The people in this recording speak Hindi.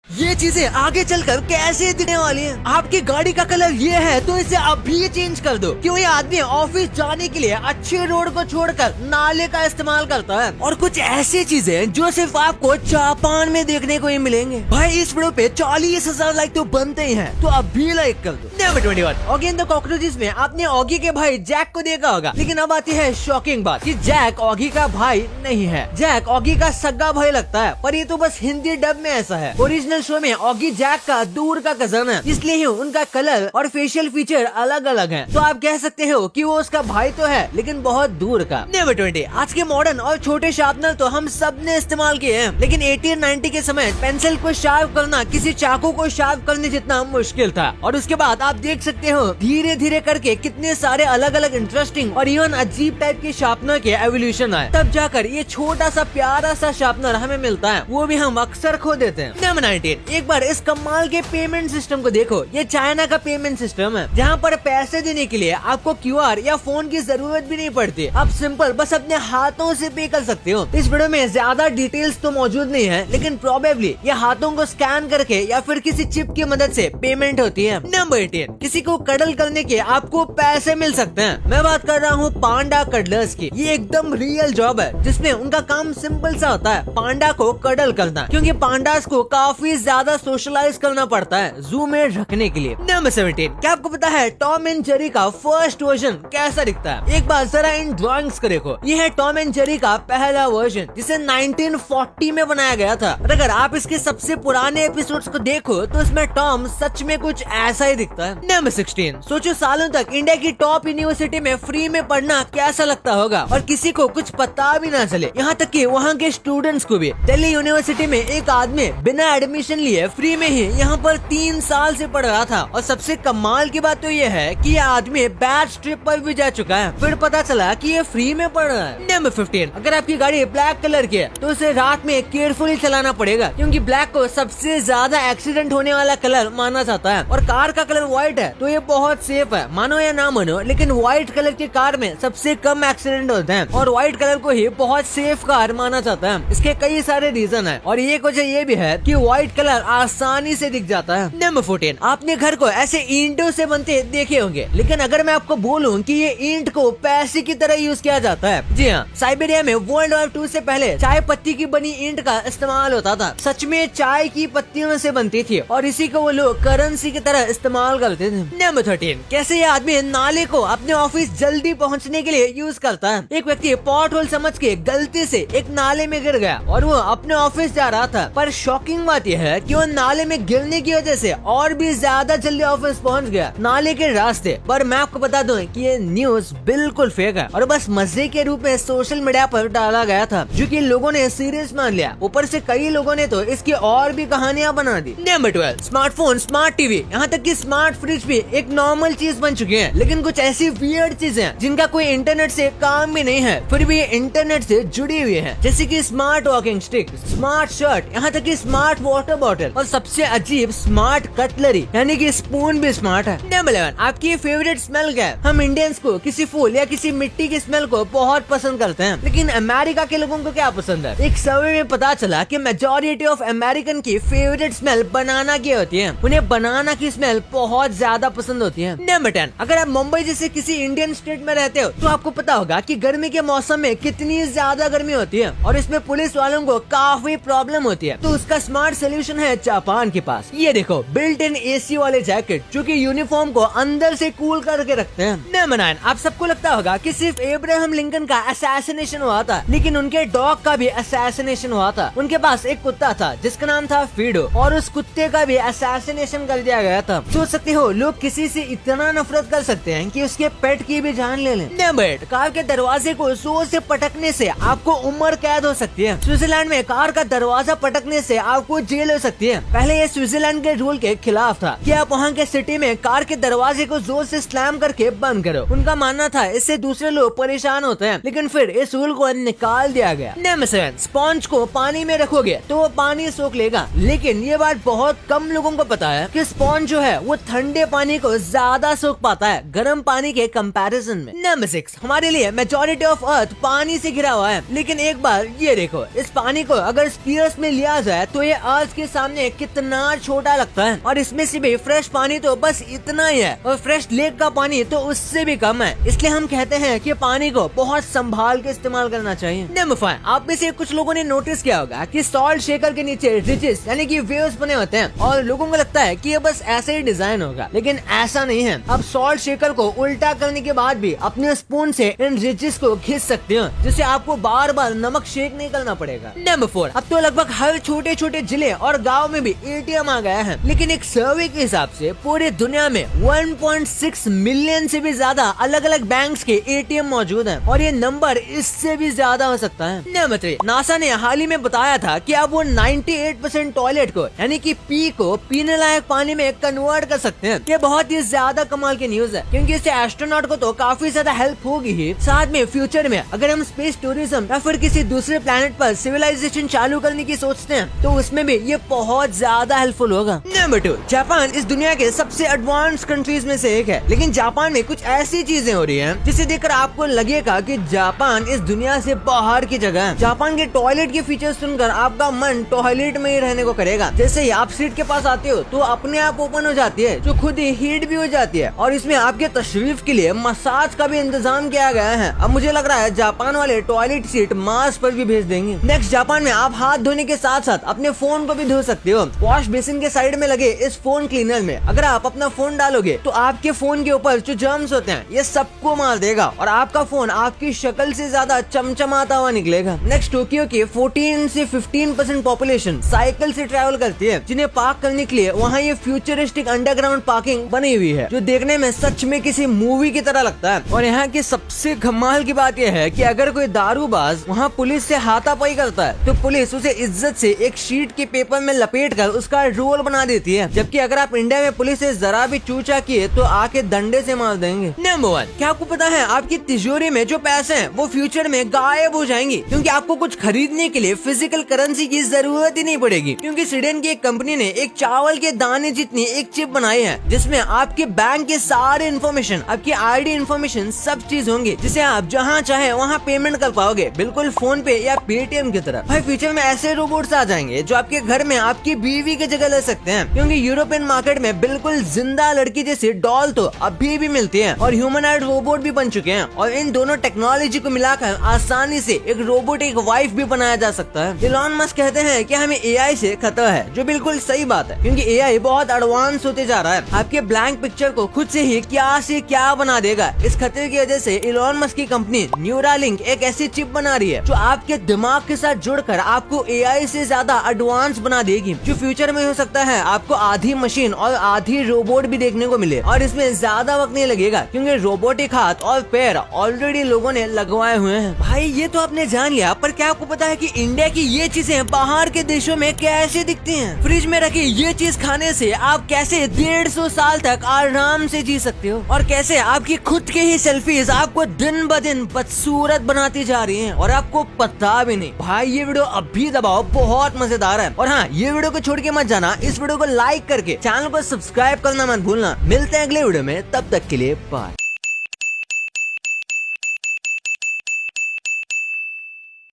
ये चीजें आगे चलकर कैसे दिखने वाली हैं? आपकी गाड़ी का कलर ये है तो इसे अभी चेंज कर दो। क्यों ये आदमी ऑफिस जाने के लिए अच्छे रोड को छोड़कर नाले का इस्तेमाल करता है। और कुछ ऐसी चीजें जो सिर्फ आपको जापान में देखने को ही मिलेंगे। भाई इस वीडियो पे 40,000 लाइक तो बनते ही हैं, तो अभी लाइक कर दो। Number 21 Oggy in the cockroaches में आपने ऑगी के भाई जैक को देखा होगा, लेकिन अब आती है शॉकिंग बात कि जैक ऑगी का भाई नहीं है। जैक ऑगी का सगा भाई लगता है, पर ये तो बस हिंदी डब में ऐसा है। ओरिजिनल शो में ऑगी जैक का दूर का कजन है, इसलिए ही उनका कलर और फेशियल फीचर अलग अलग हैं। तो आप कह सकते हो कि वो उसका भाई तो है, लेकिन बहुत दूर का। नंबर 20 आज के मॉडर्न और छोटे शार्पनर तो हम सब ने इस्तेमाल किए हैं, लेकिन 80-90 के समय पेंसिल को शार्प करना किसी चाकू को शार्प करने जितना मुश्किल था। और उसके बाद आप देख सकते हो धीरे धीरे करके कितने सारे अलग अलग इंटरेस्टिंग और इवन अजीब टाइप के शार्पनर के एवोल्यूशन आए, तब जाकर ये छोटा सा प्यारा सा शार्पनर हमें मिलता है, वो भी हम अक्सर खो देते हैं। नंबर 19 एक बार इस कमाल के पेमेंट सिस्टम को देखो। ये चाइना का पेमेंट सिस्टम है, जहाँ पर पैसे देने के लिए आपको QR या फोन की जरूरत भी नहीं पड़ती। आप सिंपल बस अपने हाथों से पे कर सकते हो। इस वीडियो में ज्यादा डिटेल्स तो मौजूद नहीं है, लेकिन प्रोबेबली ये हाथों को स्कैन करके या फिर किसी चिप की मदद से पेमेंट होती है। नंबर 18 किसी को कडल करने के आपको पैसे मिल सकते हैं। मैं बात कर रहा हूँ पांडा कडलर्स की। ये एकदम रियल जॉब है, जिसमें उनका काम सिंपल सा होता है, पांडा को कडल करना, क्योंकि पांडास को काफी ज्यादा सोशलाइज करना पड़ता है जू में रखने के लिए। नंबर 17 क्या आपको पता है टॉम एंड जेरी का फर्स्ट वर्जन कैसा दिखता है? एक बार जरा इन ड्राइंग्स को देखो। ये है टॉम एंड जेरी का पहला वर्जन, जिसे 1940 में बनाया गया था। और अगर आप इसके सबसे पुराने एपिसोड्स को देखो तो इसमें टॉम सच में कुछ ऐसा ही दिखता है। नंबर 16 सोचो सालों तक इंडिया की टॉप यूनिवर्सिटी में फ्री में पढ़ना कैसा लगता होगा, और किसी को कुछ पता भी ना चले, यहाँ तक कि वहाँ के स्टूडेंट्स को भी। दिल्ली यूनिवर्सिटी में एक आदमी बिना एडमिशन लिए फ्री में ही यहाँ पर 3 साल से पढ़ रहा था। और सबसे कमाल की बात तो ये है कि ये आदमी बैच ट्रिप पर भी जा चुका है, फिर पता चला कि ये फ्री में पढ़ रहा है। नंबर 15 अगर आपकी गाड़ी ब्लैक कलर की है तो उसे रात में केयरफुली चलाना पड़ेगा, क्योंकि ब्लैक को सबसे ज्यादा एक्सीडेंट होने वाला कलर माना जाता है। और कार का कलर व्हाइट है तो ये बहुत सेफ है, मानो या ना मानो, लेकिन व्हाइट कलर की कार में सबसे कम एक्सीडेंट होते हैं, और व्हाइट कलर को ही बहुत सेफ कार माना जाता है। इसके कई सारे रीजन है, और एक वजह ये भी है कि व्हाइट कलर आसानी से दिख जाता है। नंबर 14 आपने घर को ऐसे ईंटों से बनते देखे होंगे, लेकिन अगर मैं आपको बोलूं कि ये ईंट को पैसे की तरह यूज किया जाता है, जी हाँ, साइबेरिया में वर्ल्ड वॉर 2 से पहले चाय पत्ती की बनी ईंट का इस्तेमाल होता था। सच में चाय की पत्तियों से बनती थी, और इसी को वो लोग करेंसी की तरह इस्तेमाल करते थे। नंबर 13 कैसे ये आदमी नाले को अपने ऑफिस जल्दी पहुँचने के लिए यूज करता है। एक व्यक्ति पॉट होल समझ के गलती से एक नाले में गिर गया और वो अपने ऑफिस जा रहा था, पर शॉकिंग बात यह है कि वो नाले में गिरने की वजह से और भी ज्यादा जल्दी ऑफिस पहुंच गया नाले के रास्ते। पर मैं आपको बता दूं कि ये न्यूज बिल्कुल फेक है, और बस मजे के रूप में सोशल मीडिया पर डाला गया था, जो कि लोगों ने सीरियस मान लिया। ऊपर से कई लोगों ने तो इसकी और भी कहानियां बना दी। नंबर 12 स्मार्टफोन, स्मार्ट टीवी, यहाँ तक कि स्मार्ट फ्रिज भी एक नॉर्मल चीज बन चुकी है, लेकिन कुछ ऐसी वियर्ड चीजें जिनका कोई इंटरनेट से काम भी नहीं है, फिर भी ये इंटरनेट से जुड़ी हुई है, जैसे कि smart walking stick, smart shirt, यहाँ तक कि स्मार्ट वाटर बॉटल, और सबसे अजीब स्मार्ट कटलरी, यानी कि स्पून भी स्मार्ट है। नंबर 11 आपकी फेवरेट स्मेल क्या है? हम इंडियंस को किसी फूल या किसी मिट्टी की स्मेल को बहुत पसंद करते हैं, लेकिन अमेरिका के लोगों को क्या पसंद है? एक सर्वे में पता चला कि मेजॉरिटी ऑफ अमेरिकन की फेवरेट स्मेल बनाना की होती है। उन्हें बनाना की स्मेल बहुत ज्यादा पसंद होती है। नंबर 10 अगर आप मुंबई जैसे किसी इंडियन स्टेट में रहते हो तो आपको पता होगा कि गर्मी के मौसम में कितनी ज्यादा गर्मी होती है, और इसमें पुलिस वालों को काफी प्रॉब्लम होती है। तो उसका स्मार्ट सोल्यूशन है जापान के पास। ये देखो बिल्ट इन AC वाले जैकेट, जो कि यूनिफॉर्म को अंदर से कूल करके रखते हैं। नंबर 9 आप सबको लगता होगा कि सिर्फ एब्राहम लिंकन का असैसिनेशन हुआ था, लेकिन उनके डॉग का भी असैसिनेशन हुआ था। उनके पास एक कुत्ता था जिसका नाम था फीडो, और उस कुत्ते का भी असैसिनेशन कर दिया गया था। सोच सकते हो लोग किसी से इतना नफरत कर सकते हैं कि उसके पेट की भी जान ले लें। नंबर 8 कार के दरवाजे को जोर से पटकने से आपको उम्र कैद हो सकती है। स्विट्जरलैंड में कार का दरवाजा पटकने से आपको जेल हो सकती है। पहले ये स्विट्जरलैंड के रूल के खिलाफ था कि आप वहाँ के सिटी में कार के दरवाजे को जोर से स्लैम करके बंद करो। उनका मानना था इससे दूसरे लोग परेशान होते हैं, लेकिन फिर इस रूल को निकाल दिया गया। नंबर 7 स्पॉन्ज को पानी में रखोगे तो वो पानी सोख लेगा, लेकिन ये बात बहुत कम लोगों को पता है कि स्पॉन्ज जो है वो ठंडे पानी को ज्यादा सोख पाता है गर्म पानी के कंपैरिजन में। नंबर 6 हमारे लिए मेजॉरिटी ऑफ अर्थ पानी से घिरा हुआ है, लेकिन एक बार ये देखो, इस पानी को अगर स्पीयर्स में लिया जाए तो ये अर्थ के सामने कितना छोटा लगता है। और इसमें से भी फ्रेश पानी तो बस इतना ही है और फ्रेश लेक का पानी तो उससे भी कम है। इसलिए हम कहते हैं कि पानी को बहुत संभाल के इस्तेमाल करना चाहिए। नंबर 5, आप में से कुछ लोगों ने नोटिस किया होगा कि सॉल्ट शेकर के नीचे रिजेस यानी कि वेव्स बने होते हैं और लोगों को लगता है कि ये बस ऐसे ही डिजाइन होगा, लेकिन ऐसा नहीं है। आप सॉल्ट शेकर को उल्टा करने के बाद भी अपने स्पून से इन रिजेस को खींच सकते हो, जिससे आपको बार बार नमक शेक नहीं करना पड़ेगा। नंबर 4, अब तो लगभग हर छोटे छोटे जिले और गाँव में भी एटीएम आ गया है, लेकिन एक सर्वे के हिसाब से पूरी दुनिया में 1.6 मिलियन से भी ज्यादा अलग अलग बैंक्स के एटीएम मौजूद हैं और ये नंबर इससे भी ज्यादा हो सकता है। नंबर 3, नासा ने हाल ही में बताया था कि अब वो 98% टॉयलेट को यानी कि पी को पीने लायक पानी में कन्वर्ट कर सकते हैं। ये बहुत ही ज्यादा कमाल की न्यूज है, क्योंकि इससे एस्ट्रोनॉट को तो काफी ज्यादा हेल्प होगी ही, साथ में फ्यूचर में अगर हम स्पेस टूरिज्म या फिर किसी दूसरे प्लेनेट पर सिविलाइजेशन चालू करने की सोचते हैं तो उसमें भी ये बहुत ज्यादा हेल्पफुल होगा। नंबर 2, जापान इस दुनिया के सबसे एडवांस कंट्रीज में से एक है, लेकिन जापान में कुछ ऐसी चीजें हो रही हैं जिसे देखकर आपको लगेगा कि जापान इस दुनिया से बाहर की जगह है। जापान के टॉयलेट के फीचर्स सुनकर आपका मन टॉयलेट में ही रहने को करेगा। जैसे ही आप सीट के पास आते हो तो अपने आप ओपन हो जाती है, जो खुद ही हीट भी हो जाती है और इसमें आपके तशरीफ के लिए मसाज का भी इंतजाम किया गया है। अब मुझे लग रहा है जापान वाले टॉयलेट सीट मार्स पर भी भेज देंगे। नेक्स्ट, जापान में आप हाथ धोने के साथ साथ अपने फोन को भी धो सकते हो। वॉश बेसिन के साइड में लगे इस फोन क्लीनर में अगर आप अपना फोन डालोगे तो आपके फोन के ऊपर जो जर्म्स होते हैं ये सबको मार देगा और आपका फोन आपकी शक्ल से ज्यादा चमचमाता हुआ निकलेगा। नेक्स्ट, टोक्यो की 14 से 15% पॉपुलेशन साइकिल से ट्रैवल करती है, जिन्हें पार्क करने के लिए वहाँ ये फ्यूचरिस्टिक अंडरग्राउंड पार्किंग बनी हुई है, जो देखने में सच में किसी मूवी की तरह लगता है। और यहाँ की सबसे कमाल की बात यह है कि अगर कोई दारूबाज वहाँ पुलिस से हाथापाई करता है तो पुलिस उसे इज्जत से एक शीट के पेपर में लपेट कर उसका रोल बना देती है, जबकि अगर आप इंडिया में पुलिस से जरा भी चूचा किए तो आके डंडे से मार देंगे। नंबर 1, क्या आपको पता है आपकी तिजोरी में जो पैसे हैं वो फ्यूचर में गायब हो जाएंगे, क्योंकि आपको कुछ खरीदने के लिए फिजिकल करेंसी की जरूरत ही नहीं पड़ेगी, क्योंकि स्वीडन की एक कंपनी ने एक चावल के दाने जितनी एक चिप बनाई है जिसमें आपके बैंक के सारे इन्फॉर्मेशन, आपकी आईडी इन्फॉर्मेशन सब चीज होंगे, जिसे आप जहाँ चाहे वहाँ पेमेंट कर पाओगे, बिल्कुल फोन पे या पेटीएम की तरह। भाई फ्यूचर में ऐसे रोबोट्स आ जाएंगे जो आपके घर में आपकी बीवी की जगह ले सकते हैं, क्योंकि यूरोपियन मार्केट में बिल्कुल जिंदा लड़की जैसी डॉल तो अभी भी मिलती है और ह्यूमनॉइड रोबोट भी बन चुके हैं और इन दोनों टेक्नोलॉजी को मिलाकर आसानी से एक रोबोटिक वाइफ भी बनाया जा सकता है। इलॉन मस्क कहते हैं कि हमें एआई से खतरा है, जो बिल्कुल सही बात है, क्योंकि एआई बहुत एडवांस होते जा रहा है। आपके ब्लैंक पिक्चर को खुद से ही क्या से क्या बना देगा। इस खतरे की वजह से इलॉन मस्क की कंपनी न्यूरालिंक एक ऐसी चिप बना रही है जो आपके दिमाग के साथ जुड़कर आपको एआई से ज्यादा एडवांस बना देगी, जो फ्यूचर में हो सकता है आपको आधी मशीन और आधी रोबोट भी देखने को मिले और इसमें ज्यादा वक्त नहीं लगेगा, क्योंकि रोबोटिक हाथ और पैर ऑलरेडी लोगों ने लगवाए हुए हैं। भाई ये तो आपने जान लिया, पर क्या आपको पता है कि इंडिया की ये चीजें बाहर के देशों में कैसे दिखती हैं? फ्रिज में रखी ये चीज खाने से आप कैसे 150 साल तक आराम से जी सकते हो और कैसे आपकी खुद के ही सेल्फीज आपको दिन ब दिन बदसूरत बनाती जा रही हैं और आपको पता भी नहीं। भाई ये वीडियो अभी दबाओ, बहुत मजेदार है। और हाँ, ये वीडियो को छोड़ के मत जाना, इस वीडियो को लाइक करके चैनल को सब्सक्राइब करना मत भूलना। मिलते हैं अगले वीडियो में, तब तक के लिए बाय।